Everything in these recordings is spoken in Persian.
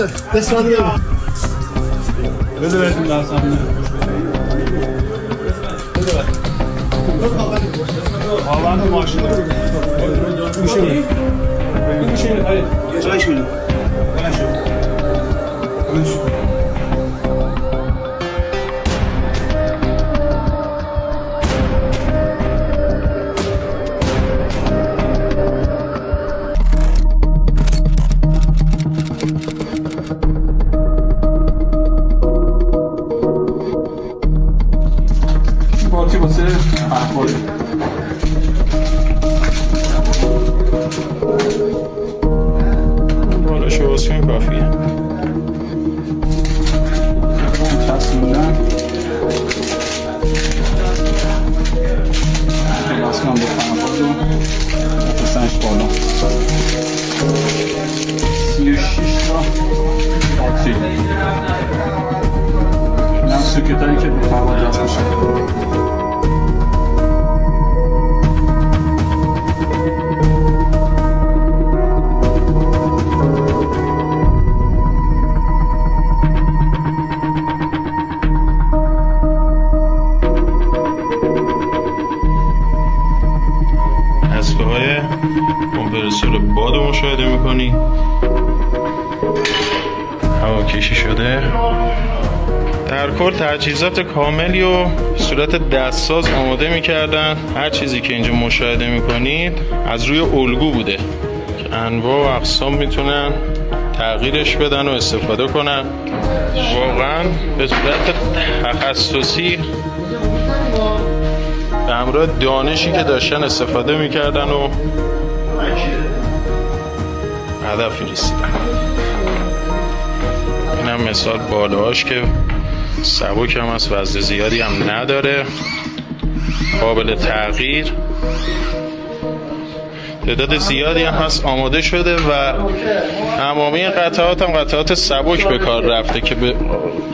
بذار بسم بده بهتون در سامنه بده آورد ماشین میشه جایش میدون پارتی واسه احواله بالا شواز کنیم کافیه چسب میدن بس من بکنم بازو بفرستنش بالا 36 تا باتری این هم سوکت هایی که به هوا جذب میشه اسبه‌های کمپرسور باد رو مشاهده میکنی هوا کشی شده در کل تجهیزات کاملی و صورت دستساز آماده میکردن هر چیزی که اینجا مشاهده میکنید از روی الگو بوده که انواع و اقسام میتونن تغییرش بدن و استفاده کنن واقعا به صورت تخصصی به همراه دانشی که داشتن استفاده میکردن و هدفی رسیدن. این هم مثال بالاهاش که سبک هم از وزن زیادی هم نداره قابل تغییر تعداد زیادی هم هست آماده شده و تمامی قطعات هم قطعات سبک به کار رفته که به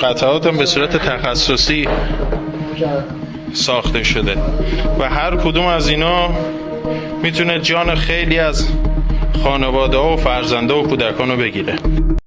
قطعات هم به صورت تخصصی ساخته شده و هر کدوم از اینا میتونه جان خیلی از خانواده ها و فرزنده و کودکان رو بگیره.